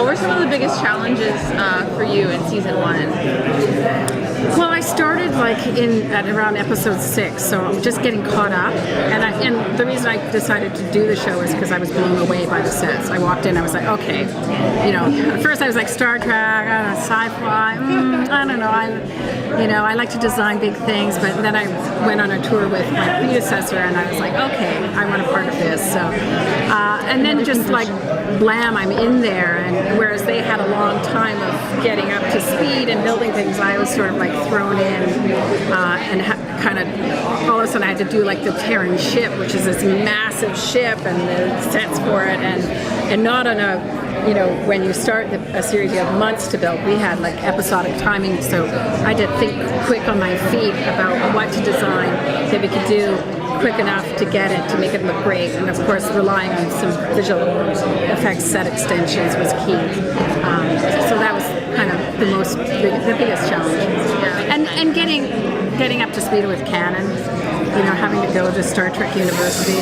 What were some of the biggest challenges for you in season 1? Well, I started like at around episode 6, so I'm just getting caught up. And the reason I decided to do the show is because I was blown away by the sets. I walked in, I was like, okay, at first I was like Star Trek, I don't know, sci-fi, I don't know, I like to design big things, but then I went on a tour with my predecessor, and I was like, okay, I want a part of this. So, and then just like blam, I'm in there, and whereas they had a long time of getting up to speed and building things, I was sort of like thrown in and kind of all of a sudden I had to do like the Terran ship, which is this massive ship, and the sets for it, and not on a, when you start a series you have months to build. We had like episodic timing, so I had to think quick on my feet about what to design that we could do quick enough to get it to make it look great, and of course relying on some visual effects set extensions was key. So that was kind of the biggest challenge. Yeah. And getting up to speed with canon, having to go to Star Trek University,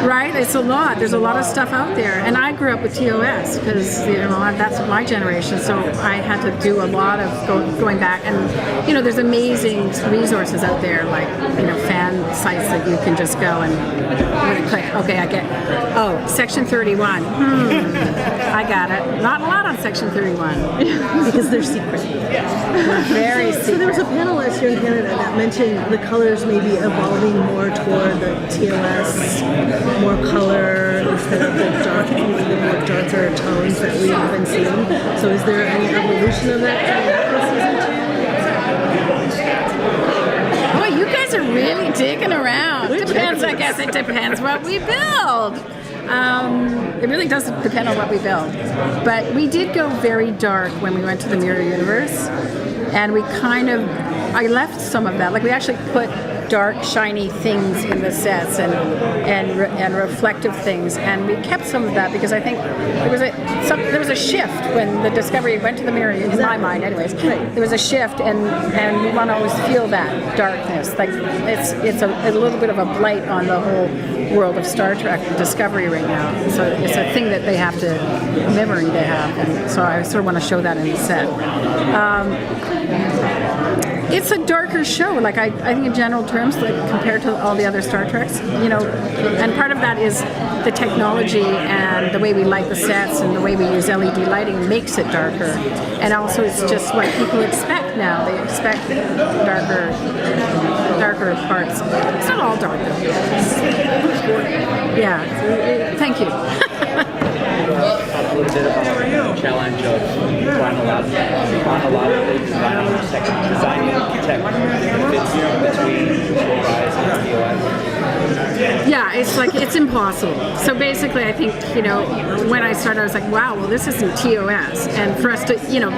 right? It's a lot. There's a lot of stuff out there, and I grew up with TOS because that's my generation. So I had to do a lot of going back, and there's amazing resources out there, like fan sites that you can just go and really click. Okay, I get. Oh, Section 31. I got it. Not a lot on Section 31 because they're secret. Very secret. So there was a panelist here in Canada that mentioned the colors maybe evolving more toward the TOS, more color instead of the more darker tones that we've been seeing. So is there any evolution of that Boy, you guys are really digging around. I guess it depends what we build. It really does depend on what we build. But we did go very dark when we went to the Mirror Universe, and I left some of that. Like we actually put dark, shiny things in the sets and reflective things, and we kept some of that because I think there was a shift when the Discovery went to the Mirror. In my mind, anyways, there was a shift, and we want to always feel that darkness. Like it's a little bit of a blight on the whole world of Star Trek Discovery right now. So it's a thing that they have to memory they have, and so I sort of want to show that in the set. It's a darker show. Like I think in general terms, like compared to all the other Star Treks, and part of that is the technology and the way we light the sets and the way we use LED lighting makes it darker. And also it's just what people expect now. They expect darker parts. It's not all dark though. Yeah. Thank you. Talk a little bit about the challenge of chronologically designing tech that fits between Rise and TOS. Yeah, it's impossible. So basically, I think when I started, I was like, wow, well, this isn't TOS, and for us to, you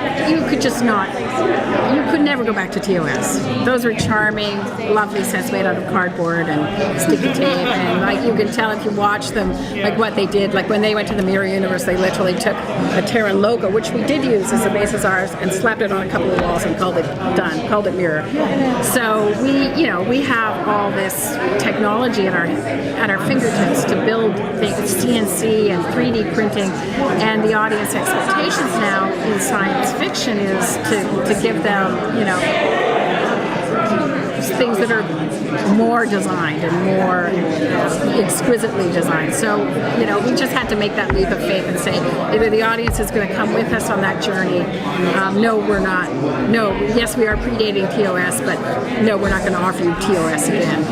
could never go back to TOS. Those were charming, lovely sets made out of cardboard and sticky tape, and like you can tell if you watch them, like what they did. Like when they went to the Mirror Universe, they literally took a Terran logo, which we did use as a base as ours, and slapped it on a couple of walls and called it Mirror. So we have all this technology at our fingertips to build things, CNC and 3D printing, and the audience expectations now in science fiction is to give them, things that are more designed and more exquisitely designed. So, we just had to make that leap of faith and say, either the audience is going to come with us on that journey. No, we're not. No, yes, we are predating TOS, but no, we're not going to offer you TOS again,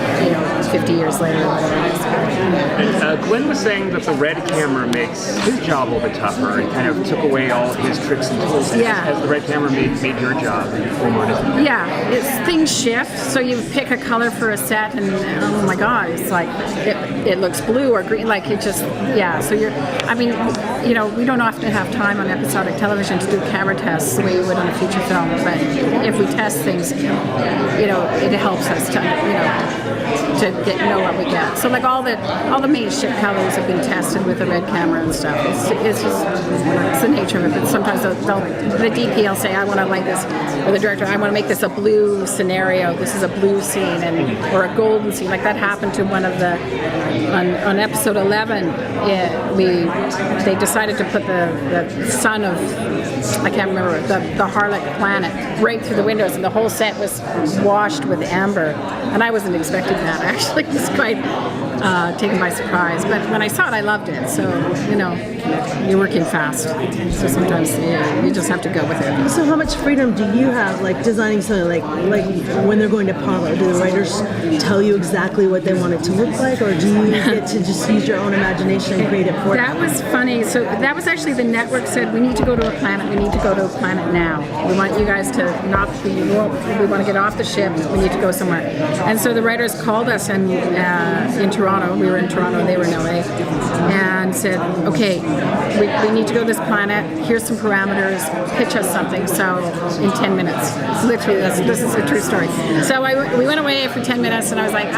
50 years later or whatever it is. Glenn was saying that the red camera makes his job a little bit tougher and kind of took away all his tricks and tools. Yeah. Has the red camera made your job more difficult? Yeah, things shift. So you pick a color for a set, and oh my God, it's like it looks blue or green. Like it just, yeah. So we don't often have time on episodic television to do camera tests the way you would on a feature film. But if we test things, it helps us to, to know what we get. So like all the main ship colors have been tested with the red camera and stuff. It's the nature of it. But sometimes the DP will say, I want to like this, or the director, I want to make this a blue scenario. This is a blue scene, or a golden scene. Like that happened to one of the on episode 11. They decided to put the son of, I can't remember, the harlot planet right through the windows, and the whole set was washed with amber. And I wasn't expecting that. Actually, it was quite taken by surprise. But when I saw it, I loved it. So, you're working fast. So sometimes you just have to go with it. So how much freedom do you have, like designing something like when they're going to Palo? Do the writers tell you exactly what they want it to look like, or do you get to just use your own imagination and create it for them? That was funny. So that was actually the network said, we need to go to a planet. We need to go to a planet now. We want you guys to not be, we want to get off the ship. We need to go somewhere. And so the writers called us in Toronto. We were in Toronto and they were in LA, and said, okay, we need to go to this planet. Here's some parameters. Pitch us something. So in 10 minutes, literally, this is a true story. So we went away for 10 minutes, and I was like,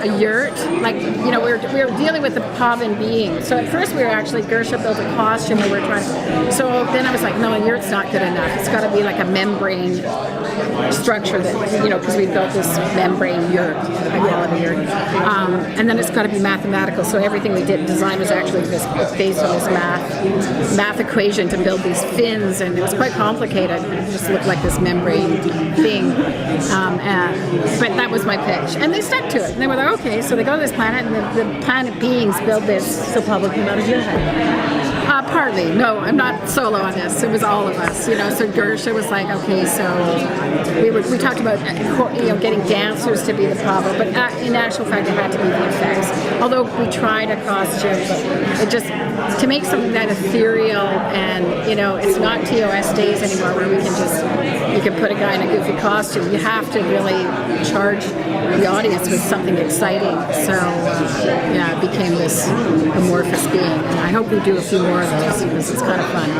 a yurt. Like, we were dealing with the Pavan being. So at first we were actually, Gersha built a costume, and we were trying. So then I was like, no, a yurt's not good enough. It's got to be like a membrane structure that, because we built this membrane yurt, high quality yurt. And then it's got to be mathematical. So everything we did design was actually based on this math equation to build these fins, and it was quite complicated. It just looked like this membrane thing. But that was my pitch, and they stuck to it. And they were like, okay, so they go to this planet, and the planet beings build this. So Pablo came out of your head. Partly. No, I'm not solo on this. It was all of us. So Gersha was like, okay, so we talked about getting dancers to be the Pablo, but in actual fact, it had to be the effects. Although we tried a costume, but it just to make something that ethereal, and it's not TOS days anymore where you can put a guy in a goofy costume. You have to really charge the audience with something exciting. So it became this amorphous being. And I hope we do a few more of those because it's kind of fun.